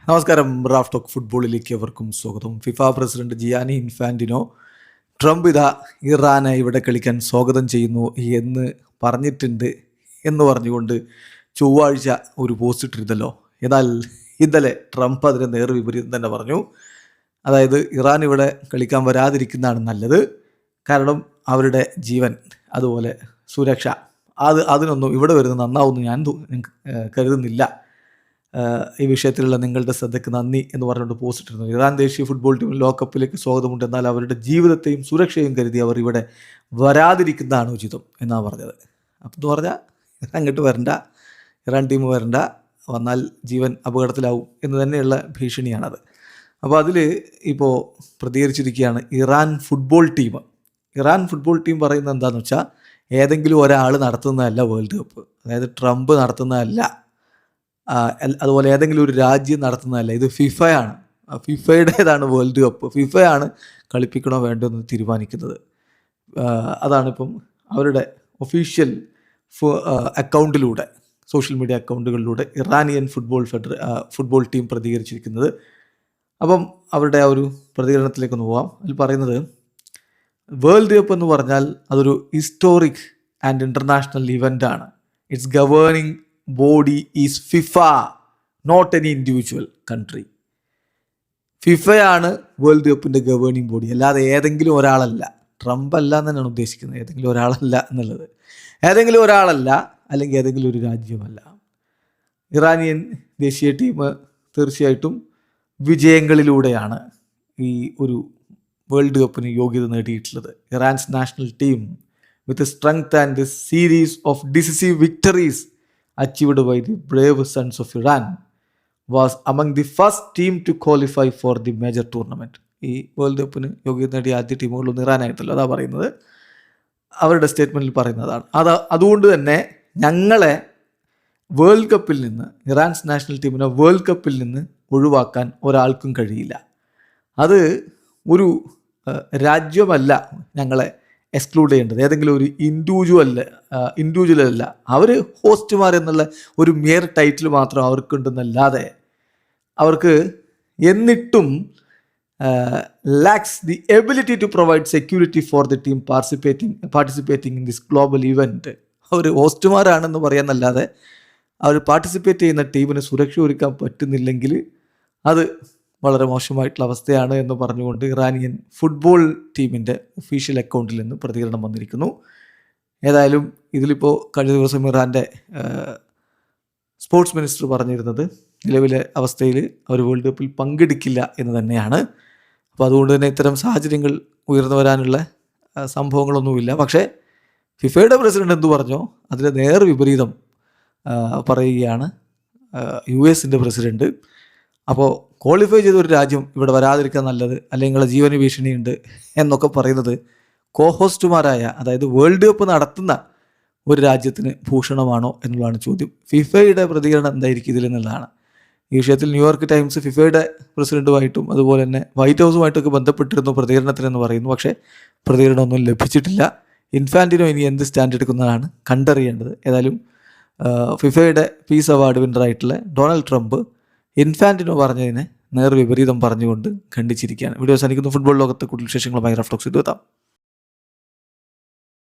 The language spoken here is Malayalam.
നമസ്കാരം. റാഫ് ടോക്ക് ഫുട്ബോളിലേക്ക് അവർക്കും സ്വാഗതം. FIFA president Gianni Infantino Trump ഇതാ ഇറാനെ ഇവിടെ കളിക്കാൻ സ്വാഗതം ചെയ്യുന്നു എന്ന് പറഞ്ഞിട്ടുണ്ട് എന്ന് പറഞ്ഞുകൊണ്ട് ചൊവ്വാഴ്ച ഒരു പോസ്റ്റ് ഇട്ടിരുന്നല്ലോ. എന്നാൽ ഇന്നലെ ട്രംപ് അതിന് നേർവിപരീതം തന്നെ പറഞ്ഞു. അതായത് ഇറാൻ ഇവിടെ കളിക്കാൻ വരാതിരിക്കുന്നതാണ് നല്ലത്, കാരണം അവരുടെ ജീവൻ അതുപോലെ സുരക്ഷ അതിനൊന്നും ഇവിടെ വരുന്നത് നന്നാവുമെന്ന് ഞാൻ കരുതുന്നില്ല. ഈ വിഷയത്തിലുള്ള നിങ്ങളുടെ ശ്രദ്ധയ്ക്ക് നന്ദി എന്ന് പറഞ്ഞുകൊണ്ട് പോസ്റ്റ് ഇട്ടിരുന്നു. ഇറാൻ ദേശീയ ഫുട്ബോൾ ടീം ലോകകപ്പിലേക്ക് സ്വാഗതമുണ്ട്, എന്നാൽ അവരുടെ ജീവിതത്തെയും സുരക്ഷയും കരുതി അവർ ഇവിടെ വരാതിരിക്കുന്നതാണ് ഉചിതം എന്നാണ് പറഞ്ഞത്. അപ്പം എന്ന് പറഞ്ഞാൽ അങ്ങോട്ട് വരണ്ട, ഇറാൻ ടീം വരണ്ട, വന്നാൽ ജീവൻ അപകടത്തിലാവും എന്ന് തന്നെയുള്ള ഭീഷണിയാണത്. അപ്പോൾ അതിൽ ഇപ്പോൾ പ്രതികരിച്ചിരിക്കുകയാണ് Iran football team. Iran football team പറയുന്നത് എന്താണെന്ന് വെച്ചാൽ, ഏതെങ്കിലും ഒരാൾ നടത്തുന്നതല്ല വേൾഡ് കപ്പ്, അതായത് ട്രംപ് നടത്തുന്നതല്ല, അതുപോലെ ഏതെങ്കിലും ഒരു രാജ്യം നടത്തുന്നതല്ല, ഇത് ഫിഫയാണ്. ഫിഫയുടേതാണ് വേൾഡ് കപ്പ്. ഫിഫയാണ് കളിപ്പിക്കണോ വേണ്ടോ എന്ന് തീരുമാനിക്കുന്നത്. അതാണിപ്പം അവരുടെ ഒഫീഷ്യൽ അക്കൗണ്ടിലൂടെ, സോഷ്യൽ മീഡിയ അക്കൗണ്ടുകളിലൂടെ ഇറാനിയൻ ഫുട്ബോൾ ടീം പ്രതികരിച്ചിരിക്കുന്നത്. അപ്പം അവരുടെ ആ ഒരു പ്രതികരണത്തിലേക്കൊന്ന് പോവാം. അതിൽ പറയുന്നത്, വേൾഡ് കപ്പ് എന്ന് പറഞ്ഞാൽ അതൊരു ഹിസ്റ്റോറിക് ആൻഡ് ഇൻ്റർനാഷണൽ ഇവൻ്റാണ്. Its governing body is FIFA, not any individual country. ഫിഫയാണ് വേൾഡ് കപ്പിൻ്റെ ഗവേണിംഗ് ബോഡി, അല്ലാതെ ഏതെങ്കിലും ഒരാളല്ല. ട്രംപ് അല്ല എന്ന് തന്നെയാണ് ഉദ്ദേശിക്കുന്നത്, ഏതെങ്കിലും ഒരാളല്ല എന്നുള്ളത്. ഏതെങ്കിലും ഒരാളല്ല, അല്ലെങ്കിൽ ഏതെങ്കിലും ഒരു രാജ്യമല്ല. ഇറാനിയൻ ദേശീയ ടീം തീർച്ചയായിട്ടും വിജയങ്ങളിലൂടെയാണ് ഈ ഒരു വേൾഡ് കപ്പിന് യോഗ്യത നേടിയിട്ടുള്ളത്. ഇറാൻസ് national team with strength and series of decisive victories achieved by the brave sons of Iran was among the first team to qualify for the major tournament. ഈ വേൾഡ് കപ്പിന് യോഗ്യത നേടിയ ആദ്യ ടീമുകളൊന്നും ഇറാനായിട്ടല്ലോ, അതാ പറയുന്നത്. അവരുടെ സ്റ്റേറ്റ്മെൻറ്റിൽ പറയുന്നതാണ്. അതുകൊണ്ട് തന്നെ ഞങ്ങളെ വേൾഡ് കപ്പിൽ നിന്ന്, ഇറാൻസ് നാഷണൽ ടീമിനെ വേൾഡ് കപ്പിൽ നിന്ന് ഒഴിവാക്കാൻ ഒരാൾക്കും കഴിയില്ല. അത് ഒരു രാജ്യമല്ല ഞങ്ങളെ എക്സ്ക്ലൂഡ് ചെയ്യേണ്ടത്, ഏതെങ്കിലും ഒരു ഇൻഡിവിജ്വൽ അല്ല. അവർ ഹോസ്റ്റുമാർ എന്നുള്ള ഒരു മേയർ ടൈറ്റിൽ മാത്രം അവർക്കുണ്ടെന്നല്ലാതെ അവർക്ക് എന്നിട്ടും lacks the ability to provide security for the team participating in this global event. അവർ ഹോസ്റ്റുമാരാണെന്ന് പറയാന്നല്ലാതെ അവർ പാർട്ടിസിപ്പേറ്റ് ചെയ്യുന്ന ടീമിന് സുരക്ഷ ഒരുക്കാൻ പറ്റുന്നില്ലെങ്കിൽ അത് വളരെ മോശമായിട്ടുള്ള അവസ്ഥയാണ് എന്ന് പറഞ്ഞുകൊണ്ട് ഇറാനിയൻ ഫുട്ബോൾ ടീമിൻ്റെ ഒഫീഷ്യൽ അക്കൗണ്ടിൽ നിന്ന് പ്രതികരണം വന്നിരിക്കുന്നു. ഏതായാലും ഇതിലിപ്പോൾ കഴിഞ്ഞ ദിവസം ഇറാൻ്റെ സ്പോർട്സ് മിനിസ്റ്റർ പറഞ്ഞിരുന്നത് നിലവിലെ അവസ്ഥയിൽ അവർ വേൾഡ് കപ്പിൽ പങ്കെടുക്കില്ല എന്ന് തന്നെയാണ്. അപ്പോൾ അതുകൊണ്ട് തന്നെ ഇത്തരം സാഹചര്യങ്ങൾ ഉയർന്നു വരാനുള്ള സംഭവങ്ങളൊന്നുമില്ല. പക്ഷേ ഫിഫയുടെ പ്രസിഡന്റ് എന്തു പറഞ്ഞോ അതിന് നേർ വിപരീതം പറയുകയാണ് US പ്രസിഡന്റ്. അപ്പോൾ ക്വാളിഫൈ ചെയ്ത ഒരു രാജ്യം ഇവിടെ വരാതിരിക്കാൻ നല്ലത്, അല്ലെങ്കിൽ നിങ്ങളുടെ ജീവന് ഭീഷണിയുണ്ട് എന്നൊക്കെ പറയുന്നത് കോഹോസ്റ്റുമാരായ, അതായത് വേൾഡ് കപ്പ് നടത്തുന്ന ഒരു രാജ്യത്തിന് ഭൂഷണമാണോ എന്നുള്ളതാണ് ചോദ്യം. ഫിഫയുടെ പ്രതികരണം എന്തായിരിക്കും ഇതിൽ എന്നുള്ളതാണ്. ഈ വിഷയത്തിൽ ന്യൂയോർക്ക് ടൈംസ് ഫിഫയുടെ പ്രസിഡന്റുമായിട്ടും അതുപോലെ തന്നെ വൈറ്റ് ഹൗസുമായിട്ടൊക്കെ ബന്ധപ്പെട്ടിരുന്നു പ്രതികരണത്തിനെന്ന് പറയുന്നു. പക്ഷേ പ്രതികരണമൊന്നും ലഭിച്ചിട്ടില്ല. ഇൻഫാന്റിനോ ഇനി എന്ത് സ്റ്റാൻഡ് എടുക്കുന്നതാണ് കണ്ടറിയേണ്ടത്. ഏതായാലും ഫിഫയുടെ പീസ് അവാർഡ് വിന്നറായിട്ടുള്ള ഡൊണാൾഡ് ട്രംപ് ഇൻഫാന്റിനോ പറഞ്ഞതിനെ നേർ വിപരീതം പറഞ്ഞുകൊണ്ട് ഖണ്ഡിച്ചിരിക്കുകയാണ്. വീഡിയോ അവസാനിക്കുന്നു. ഫുട്ബോൾ ലോകത്തെ കൂടുതൽ വിശേഷങ്ങളുമായി റാഫ് ടോക്സ് എത്താം.